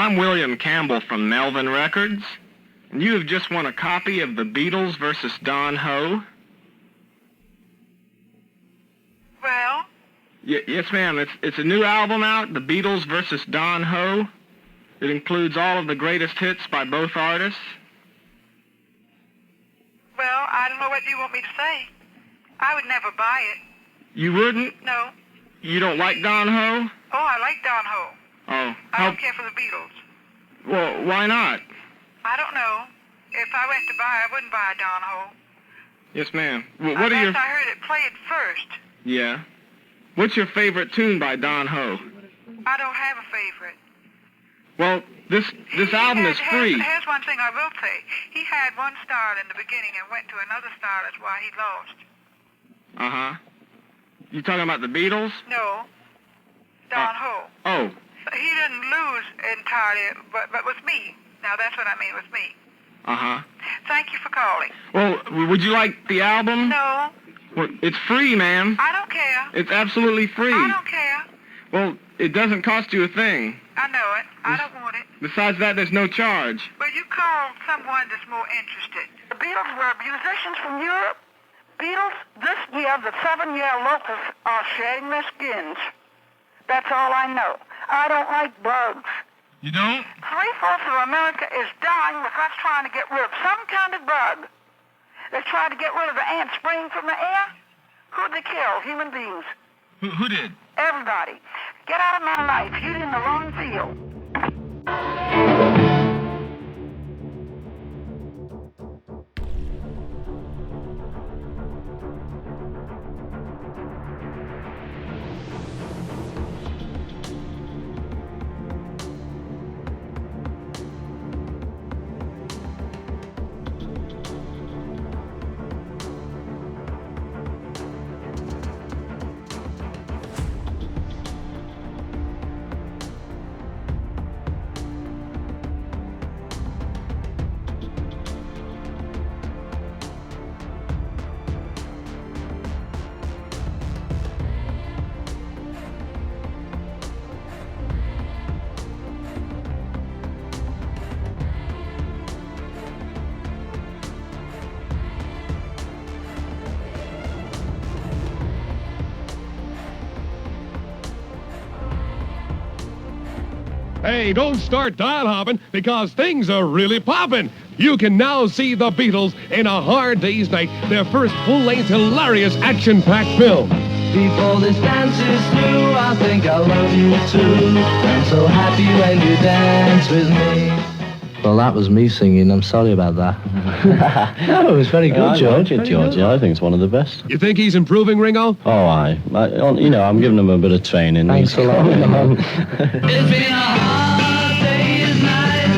I'm William Campbell from Melvin Records, and you have just won a copy of the Beatles versus Don Ho. Well? Yes, ma'am. It's a new album out, The Beatles versus Don Ho. It includes all of the greatest hits by both artists. Well, I don't know what you want me to say. I would never buy it. You wouldn't? No. You don't like Don Ho? Oh, I like Don Ho. Oh. I don't care for the Beatles. Well, why not? I don't know. If I went to buy, I wouldn't buy Don Ho. Yes, ma'am. What are your... I heard it played first. Yeah. What's your favorite tune by Don Ho? I don't have a favorite. Well, this album is free. Here's one thing I will say. He had one style in the beginning and went to another style. That's why he lost. Uh-huh. You talking about the Beatles? No. Don Ho. Oh. He didn't lose entirely, but with me. Now, that's what I mean with me. Uh-huh. Thank you for calling. Well, would you like the album? No. Well, it's free, ma'am. I don't care. It's absolutely free. I don't care. Well, it doesn't cost you a thing. I know it. I don't want it. Besides that, there's no charge. Will you call someone that's more interested? The Beatles were musicians from Europe. Beatles, this year, the 7-year locusts are shedding their skins. That's all I know. I don't like bugs. You don't? 3/4 of America is dying with us trying to get rid of some kind of bug. They tried to get rid of the ants spraying from the air. Who'd they kill? Human beings. Who did? Everybody. Get out of my life. You're in the wrong field. Hey, don't start dial hopping because things are really popping. You can now see the Beatles in A Hard Day's Night, their first full-length, hilarious, action-packed film. Before this dance is through, I think I love you too. I'm so happy when you dance with me. Well, that was me singing. I'm sorry about that. No, it was very good, George. George. I think it's one of the best. You think he's improving, Ringo? Oh, I'm giving him a bit of training. Thanks a lot. It's been a hard day's night,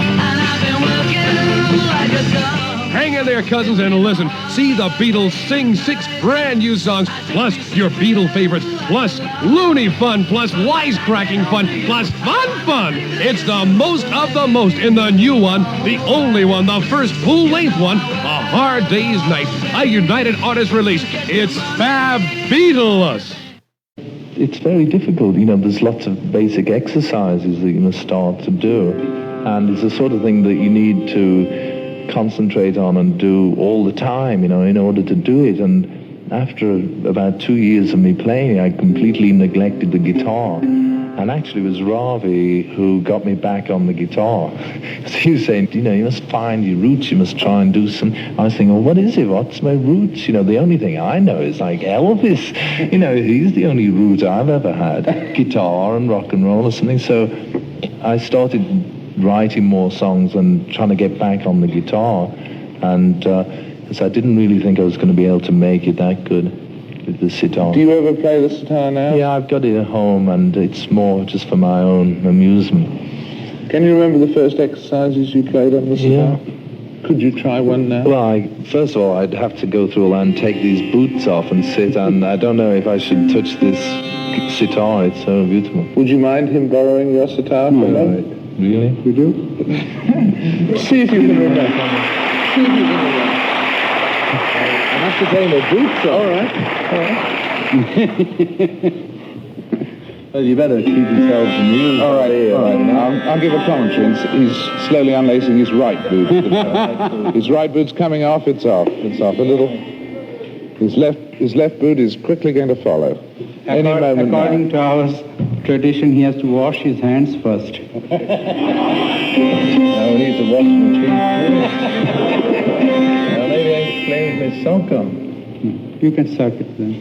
and I've been working like a dog. Hang in there, cousins, and listen. See the Beatles sing 6 brand new songs, plus your Beatle favorites, plus loony fun, plus wisecracking fun, plus fun. It's the most of the most in the new one, the only one, the first full-length one, A Hard Day's Night, a United Artists release. It's fabulous. It's very difficult, there's lots of basic exercises that you must start to do, and it's the sort of thing that you need to concentrate on and do all the time, in order to do it. And after about 2 years of me playing, I completely neglected the guitar. And actually it was Ravi who got me back on the guitar. So he was saying, you must find your roots, you must try and do some... I was thinking, well, what is it? What's my roots? The only thing I know is like Elvis. He's the only root I've ever had. Guitar and rock and roll or something. So I started writing more songs and trying to get back on the guitar. And because I didn't really think I was going to be able to make it that good with the sitar. Do you ever play the sitar now? Yeah, I've got it at home, and it's more just for my own amusement. Can you remember the first exercises you played on the sitar? Yeah. Could you try one now? Well, first of all, I'd have to go through and take these boots off and sit, and I don't know if I should touch this sitar. It's so beautiful. Would you mind him borrowing your sitar from him? Really? You do? See if you can remember. See if you can remember. I have to play my boots off. All right. Well, you better keep yourselves amused. All right. I'll give a commentary. He's slowly unlacing his right boot. His right boot's coming off. It's off. It's off a little. His left boot is quickly going to follow. Any moment now. According to our tradition, he has to wash his hands first. No, he needs a washing machine. Well, maybe I can play with my sock on. You can suck it then.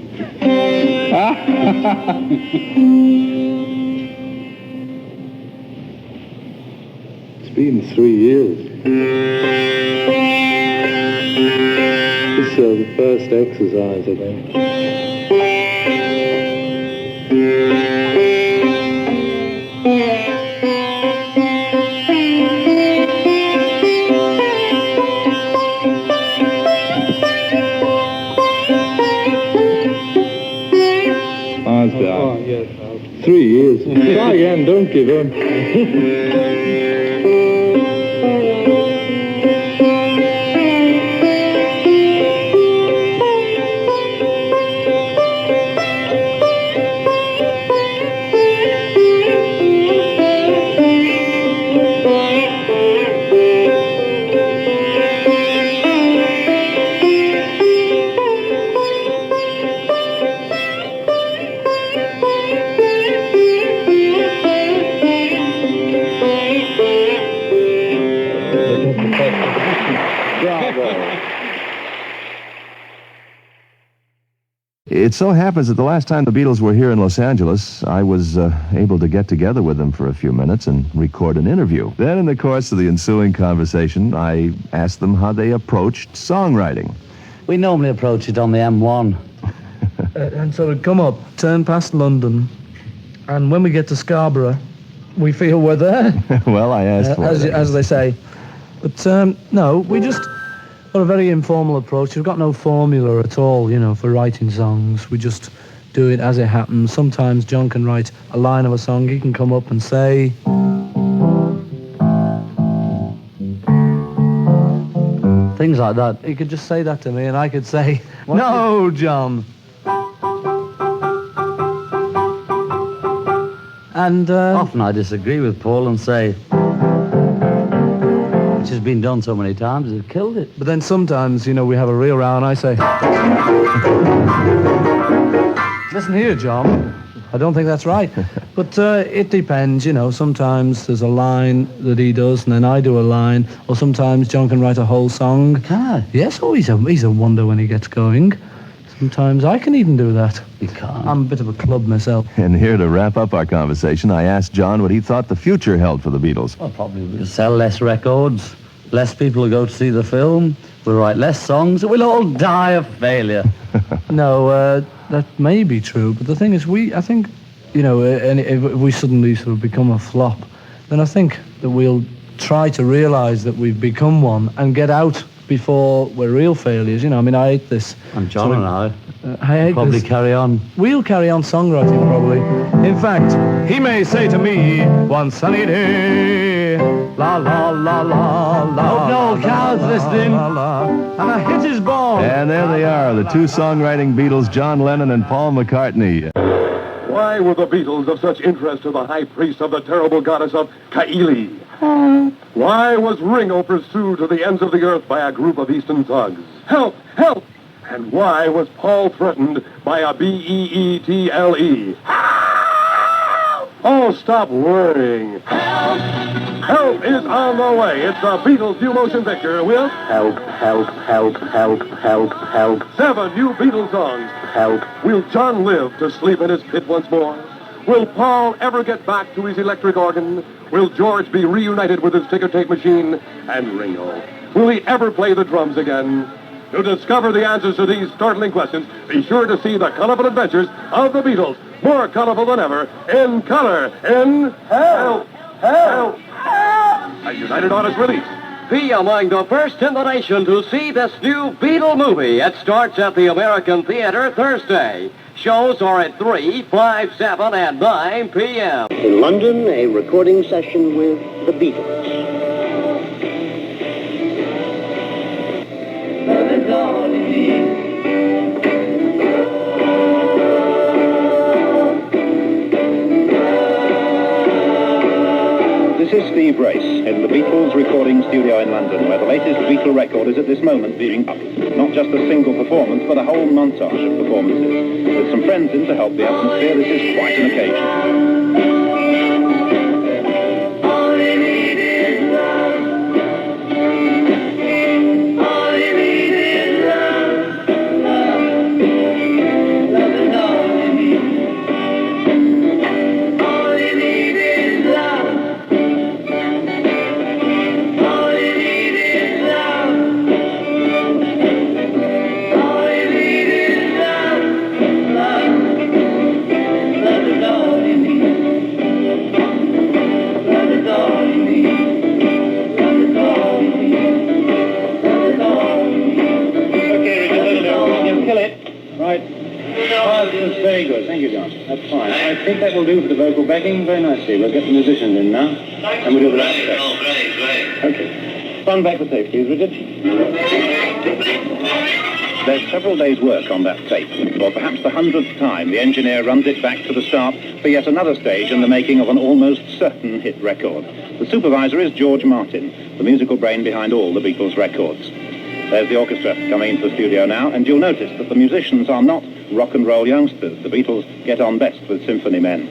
It's been 3 years. This is the first exercise, I think. Oh, yes. 3 years. Try again, don't give up. It so happens that the last time the Beatles were here in Los Angeles, I was able to get together with them for a few minutes and record an interview. Then in the course of the ensuing conversation, I asked them how they approached songwriting. We normally approach it on the M1. And so we come up, turn past London, and when we get to Scarborough, we feel we're there. Well, I asked for it. As they say. But no, we just got a very informal approach. We've got no formula at all, for writing songs. We just do it as it happens. Sometimes John can write a line of a song. He can come up and say... things like that. He could just say that to me, and I could say, "No, John." And often I disagree with Paul and say, which has been done so many times, it's killed it. But then sometimes, we have a real row, and I say, "Listen here, John, I don't think that's right." But it depends, Sometimes there's a line that he does, and then I do a line. Or sometimes John can write a whole song. Can I? Yes, he's a wonder when he gets going. Sometimes I can even do that. You can't. I'm a bit of a club myself. And here to wrap up our conversation, I asked John what he thought the future held for the Beatles. Well, probably we'll sell less records, less people will go to see the film, we'll write less songs, we'll all die of failure. No, that may be true, but the thing is, I think, and if we suddenly sort of become a flop, then I think that we'll try to realise that we've become one and get out before we're real failures. I hate this. And John and I hate probably this. carry on. We'll carry on songwriting, probably. In fact, he may say to me, one sunny day, la la la la la. Hope no cow's listening. La, la, and a hit is born. And there they are, the two songwriting Beatles, John Lennon and Paul McCartney. Why were the Beatles of such interest to the high priest of the terrible goddess of Kaili? Why was Ringo pursued to the ends of the earth by a group of Eastern thugs? Help! Help! And why was Paul threatened by a B-E-E-T-L-E? Oh, stop worrying. Help! Help is on the way. It's the Beatles New Motion Picture with... Help, help, help, help, help, help. 7 new Beatles songs. Help. Will John live to sleep in his pit once more? Will Paul ever get back to his electric organ? Will George be reunited with his ticker tape machine? And Ringo, will he ever play the drums again? To discover the answers to these startling questions, be sure to see the colorful adventures of the Beatles, more colorful than ever, in color, in Help! Help! Help! A United Artists release. Be among the first in the nation to see this new Beatle movie. It starts at the American Theater Thursday. Shows are at 3, 5, 7, and 9 p.m. In London, a recording session with the Beatles. Love is all you need. This is Steve Race in the Beatles recording studio in London, where the latest Beatle record is at this moment being up. Not just a single performance, but a whole montage of performances. With some friends in to help the atmosphere, this is quite an occasion. Very good, thank you, John. That's fine. I think that will do for the vocal backing very nicely. We'll get the musicians in now, and we'll do the rest of it. Oh, great. Okay. Run back the tape, please, Richard. There's several days' work on that tape. For perhaps the 100th time, the engineer runs it back to the start for yet another stage in the making of an almost certain hit record. The supervisor is George Martin, the musical brain behind all the Beatles records. There's the orchestra coming into the studio now, and you'll notice that the musicians are not rock and roll youngsters. The Beatles get on best with symphony men.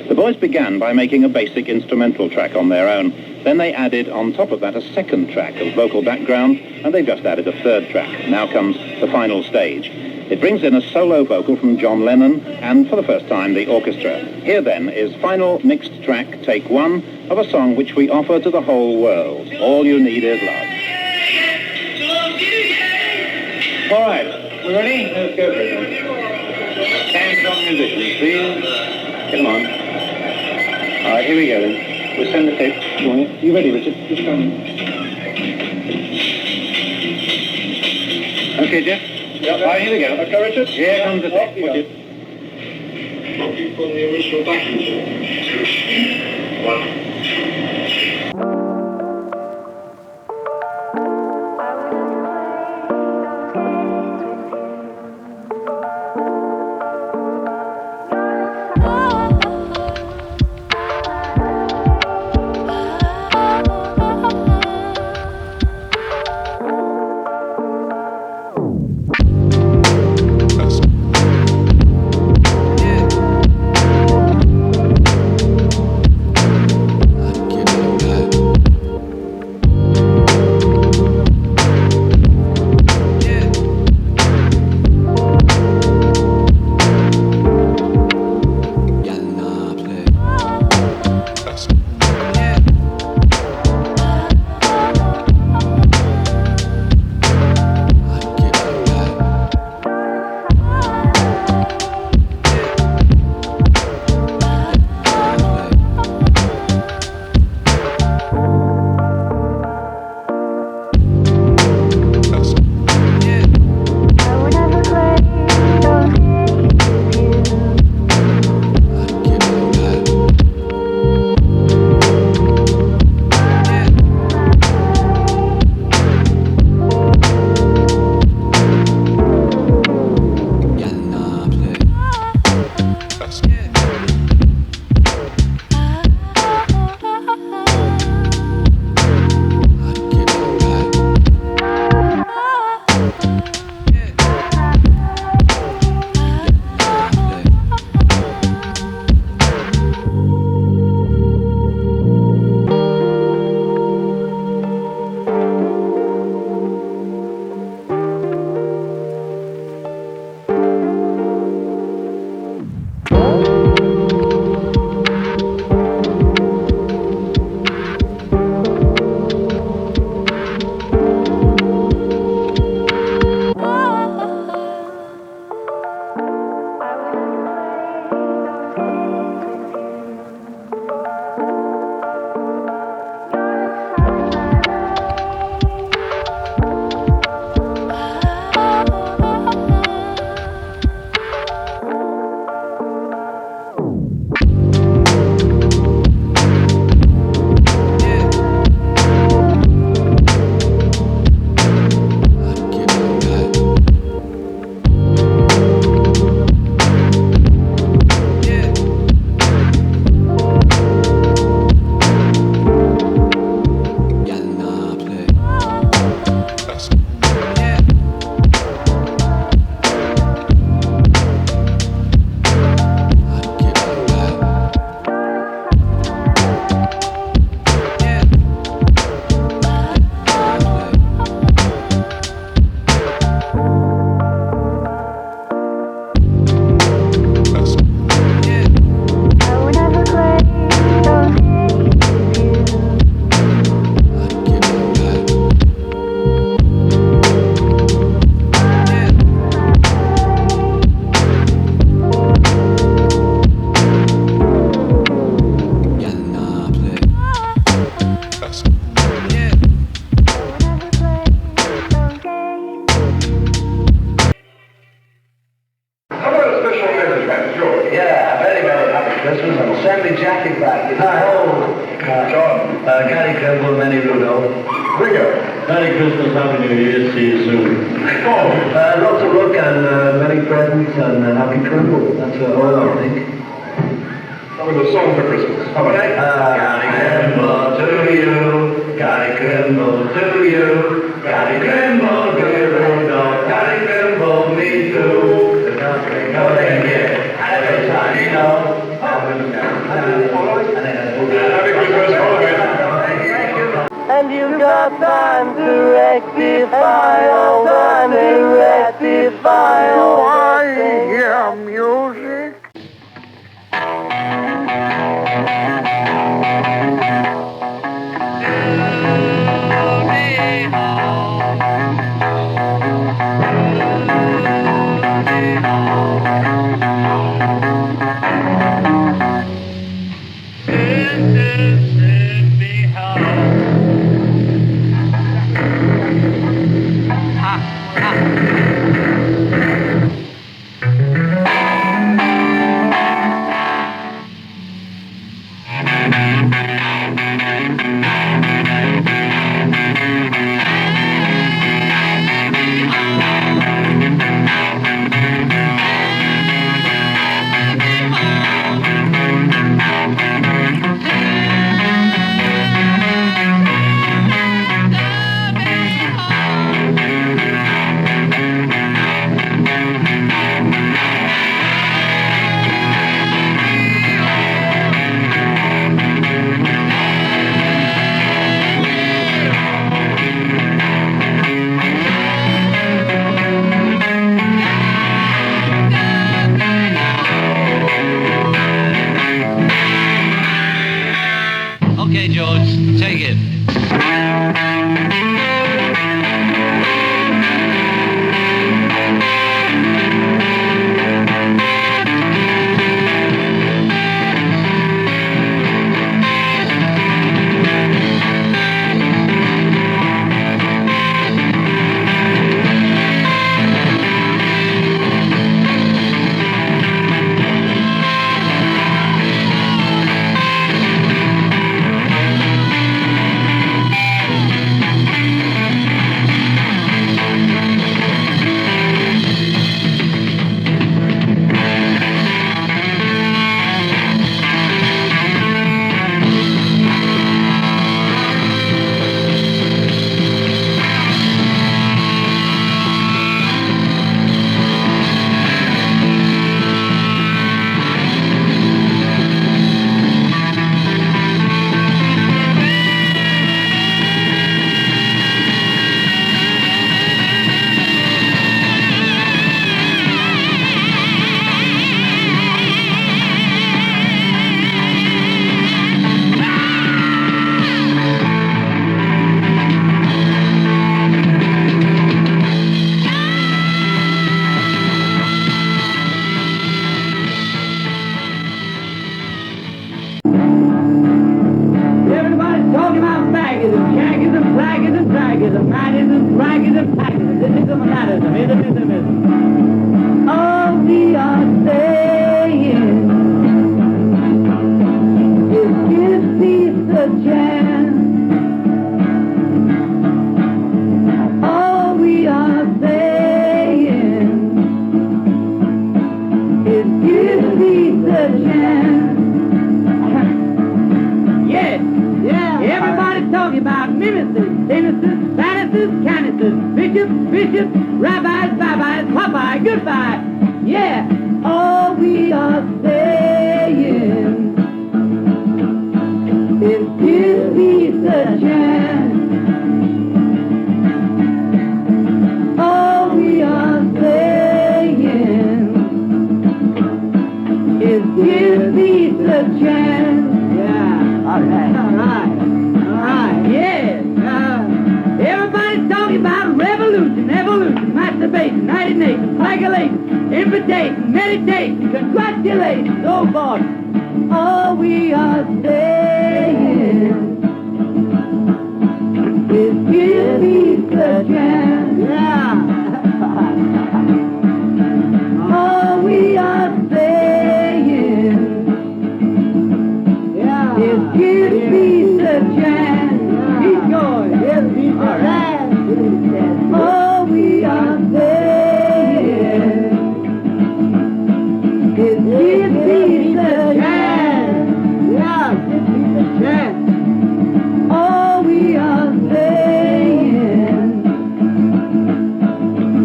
The boys began by making a basic instrumental track on their own. Then they added on top of that a second track of vocal background, and they've just added a third track. Now comes the final stage. It brings in a solo vocal from John Lennon, and for the first time, the orchestra. Here then is final mixed track, take one, of a song which we offer to the whole world. All You Need Is Love. All right, we ready? Let's go for it then. Hands on musicians, please. Come on. All right, here we go then. We'll send the tape. You ready, Richard? Just come. Okay, Jeff? Yep. All right, here we go. Okay, Richard? Here comes the tape. Watch it. Looking for the original backing track. One. Gary's back. John. Gary Cremble, Manny Rudolph. Ringo. Merry Christmas, Happy New Year, see you soon. Lots of luck and many presents and happy Cremble. That's all I think. How about a song for Christmas? How about Gary Cremble to you, Gary Cremble to you, Gary Cremble, dear Rudolph, Gary Cremble, me too. The country going here, every time you know. Happy Christmas, all of it. And you've got time to rectify all time to rectify all I hear music. Okay, George, take it. Just give me the chance. Keep going. Give me the chance. Oh, we are saying. Just give me the chance. Yeah, give me the chance. Oh, we are saying.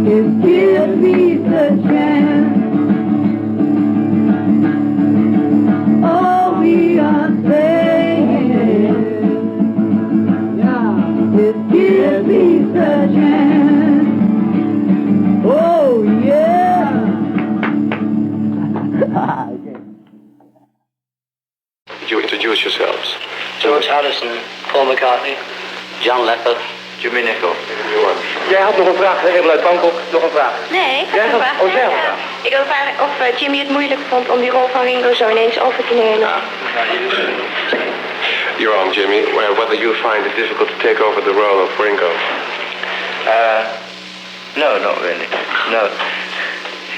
Just give me the chance. Oh, we are saying, yeah, just give me the chance. Oh, yeah. Could you introduce yourselves? George Harrison, Paul McCartney, John Lepper, Jimmy Nicol. Jij had nog een vraag, hè? Even uit Bangkok, nog een vraag. Nee, ik Jij had een vraag. Oh, jij had een vraag. Ik wil vragen of Jimmy het moeilijk vond om die rol van Ringo zo ineens over te nemen. You're on, Jimmy. Whether you find it difficult to take over the role of Ringo? No, not really. No.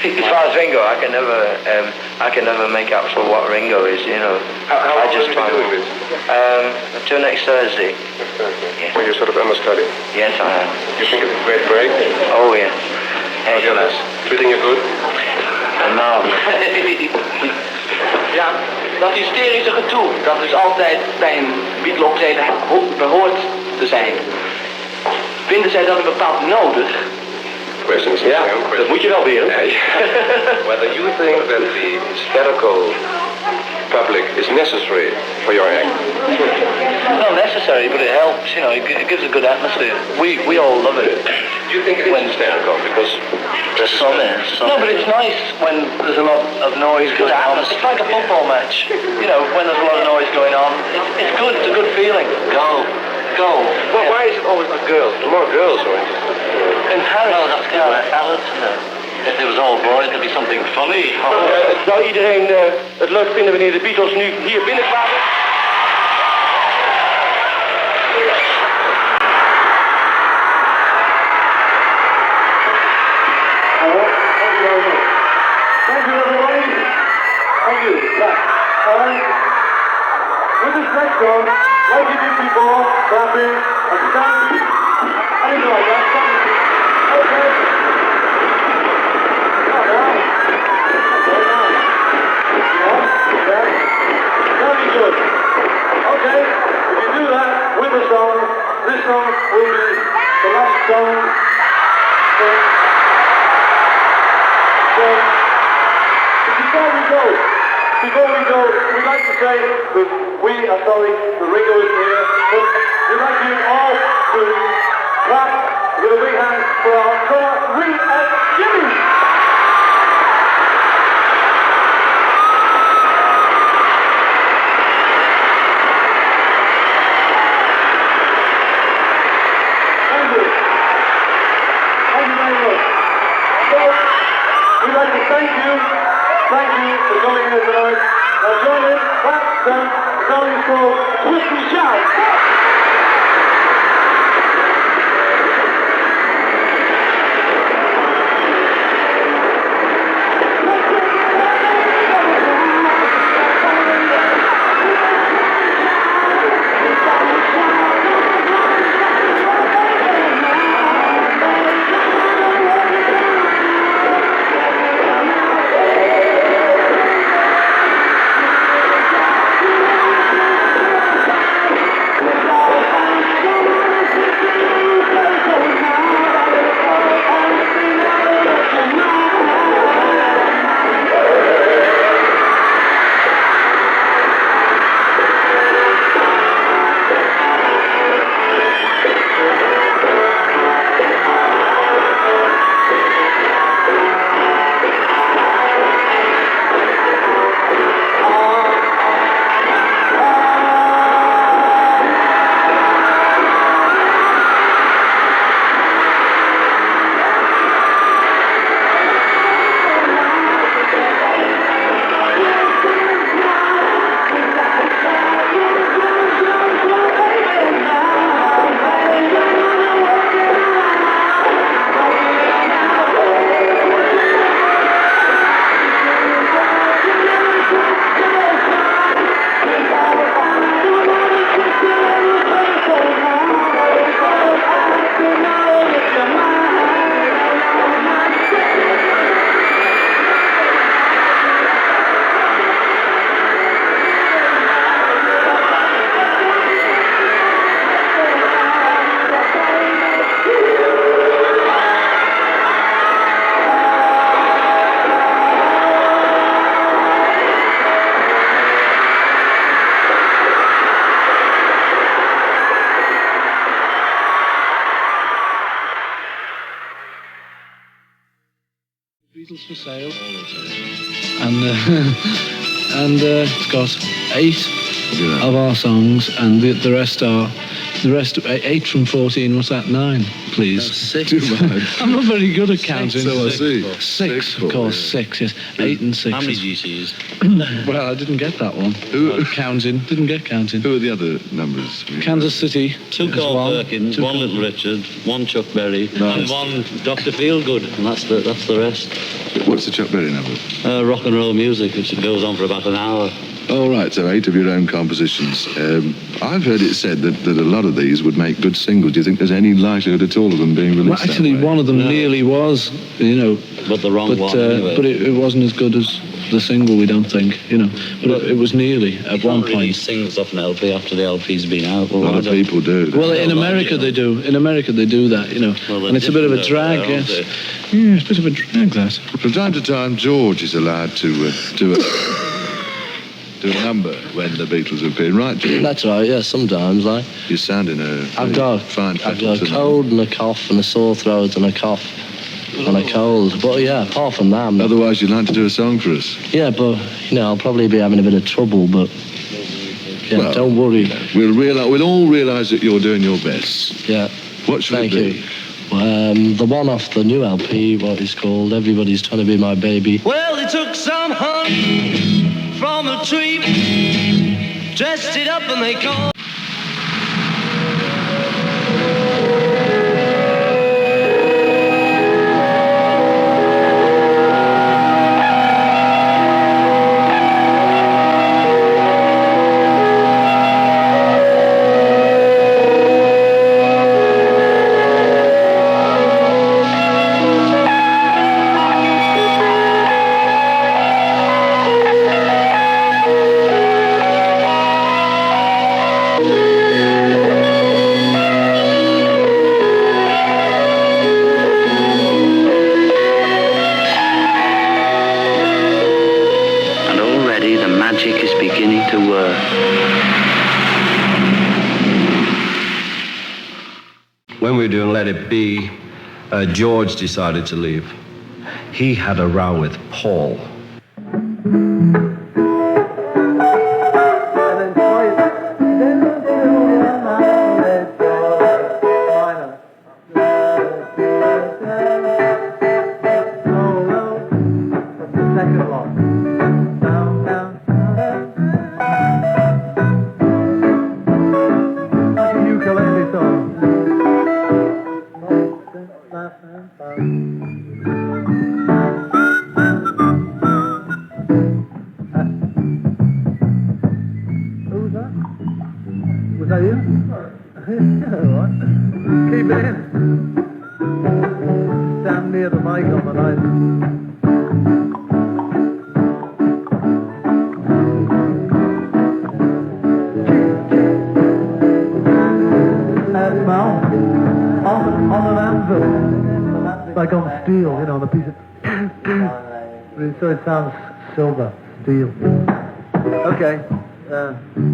As far as Ringo, I can never make up for what Ringo is. You know. How long have you been doing this? Until next Thursday. Yes. Well, you're sort of understudy. Yes, I am. You think it's a great break? Oh yes. How's your lass? Treating you good? Nou. Ja, dat hysterische getoe, dat is altijd bij een Beatle optreden behoort te zijn. Vinden zij dat een bepaald nodig? Questions? Ja, dat moet je wel weer. Whether you think that the hysterical public is necessary for your act? Not necessary, but it helps. You know, it gives a good atmosphere. We all love it. Do you think it is hysterical? Because there's some is. No, but it's nice when there's a lot of noise going on. It's like a football match. You know, when there's a lot of noise going on, it's good. It's a good feeling. Go. Well, why is it always like girls? The more girls are interested. And Harry, that's good. If it was all boys, there'd be something funny. Zou iedereen het leuk vinden wanneer de Beatles nu hier binnenkwamen? Thank you, everybody. Thank you. With this next song, like you did before, clapping and stamping, anything like that. Okay. Very good. Okay, if you do that with the song, this song will be the last song. So before we go, we'd like to say that we are sorry the Ringo is here, but we'd like you all to clap with a big hand for our drummer, Ring and Jimmy. Thank you. Thank you very much. So, we'd like to thank you for coming here tonight. Now join in, clap, stamp, sounding called Twist and Shout. It's for sale. And it's got 8 of our songs, and the rest are 8 from 14. What's that? 9, please. 6. I'm not very good at counting. So I see. 6, of course. 6. Yes. 8 and 6. How many did you use? Well, I didn't get that one. Counting. Didn't get counting. Who are the other numbers? Kansas City. 2 Carl Perkins, 1 Little Richard, 1 Chuck Berry, and 1 Dr. Feelgood, and that's the rest. What's the Chuck Berry number? Rock and roll music, which goes on for about an hour. Oh, right, so 8 of your own compositions. I've heard it said that a lot of these would make good singles. Do you think there's any likelihood at all of them being released? Well, actually, one of them nearly was, But the wrong one, anyway. But it wasn't as good as the single, we don't think, But it was nearly at one point. Release singles off an LP after the LP's been out. A lot of people do. Well, in America they do. In America they do that, Well, and it's a bit of a drag, yes. Yeah, it's a bit of a drag, that. From time to time, George is allowed to do a number when the Beatles appear, right, George? That's right, yeah, sometimes, like. You're sounding I've got a cold and a cough and a sore throat and a cough and a cold. But yeah, apart from that... Otherwise, you'd like to do a song for us? Yeah, but, I'll probably be having a bit of trouble, but... Yeah, well, don't worry. We'll all realise that you're doing your best. Yeah. What should it be? The one off the new LP, what it's called, Everybody's Trying to Be My Baby. Well, they took some honey from a tree, dressed it up and they called. When we were doing Let It Be, George decided to leave. He had a row with Paul. Like on steel, on a piece of... so it sounds silver, steel. Okay.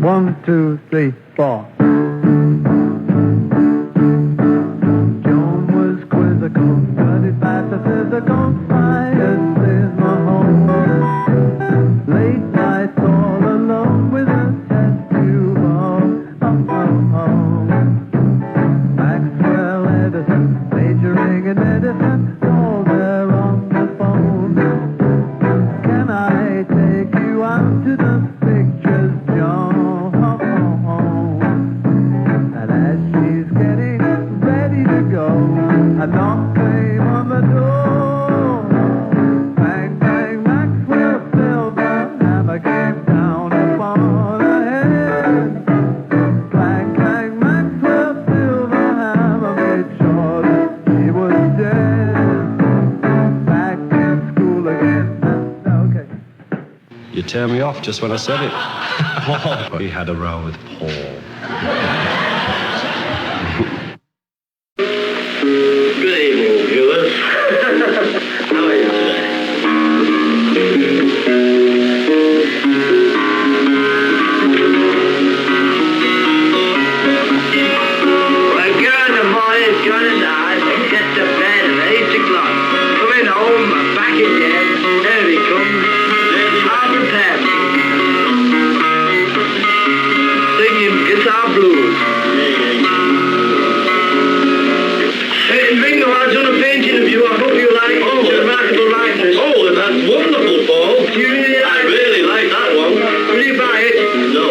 1, 2, 3, 4. Joan was quizzical, but it passed the physical. Science is my home. Late nights all alone with a test tube on. Maxwell Edison, majoring in medicine, all there on the phone. Can I take you out to the pictures, John? And as she's getting ready to go, a knock came on the door. Bang, bang, Maxwell silver hammer came down upon her head. Clang, clang, Maxwell silver hammer made sure that she was dead. Back in school again. Okay. You tear me off just when I said it. He had a row with Paul. Good evening, viewers. How are you today? Well, girl, the boy is going to die and get to bed at 8 o'clock. Coming home back again Sitar blues. Ringo, I've done a painting of you. I hope you like it. It's a remarkable likeness. Oh, that's wonderful, Paul. Do you really like it? I really like that one. Will you buy it? No.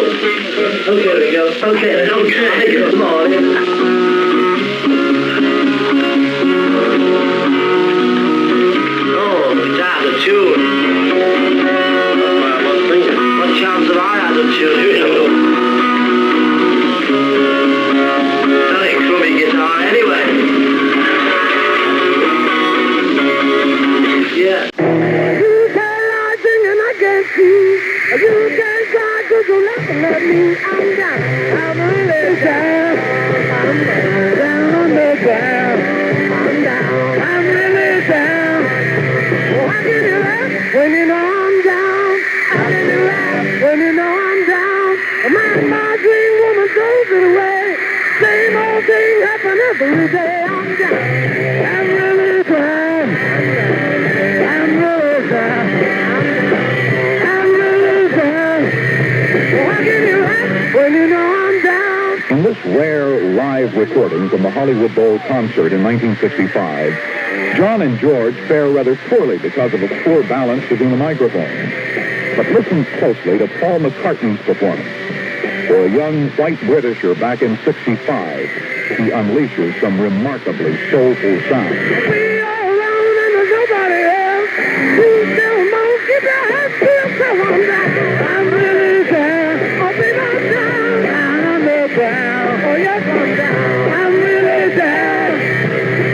Okay, Ringo. Okay. Come on. Oh, that's a tune. What chance have I had of tune? You know. Very crummy guitar, anyway. Yeah. You cannot sing and I can't see. You can't cry cause you'll never let me. I'm down. I'm really down. I'm down on the ground. I'm down. I'm really down. Oh, how can you laugh when you know I'm down? How can you laugh when you know I'm down? My dream woman throws it away. Same old thing happen every day. I'm down. I'm really down. I'm really down. I'm really down. Oh, how can you laugh when you know I'm down? In this rare live recording from the Hollywood Bowl concert in 1965, John and George fare rather poorly because of a poor balance between the microphones. But listen closely to Paul McCartney's performance. For a young white Britisher back in 65, he unleashes some remarkably soulful sound. We all alone and there's nobody else. Who's still most? Keep your head still, so I'm down. I'm really down. Oh, baby, I'm down. Down on the ground. Oh, yes, I'm down. I'm really down.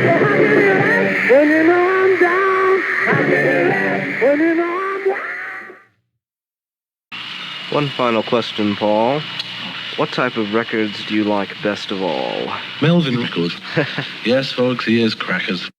So how can you laugh when you know I'm down? How can you laugh when you know I'm down? One final question, Paul. What type of records do you like best of all? Melvin records. Yes, folks, he is crackers.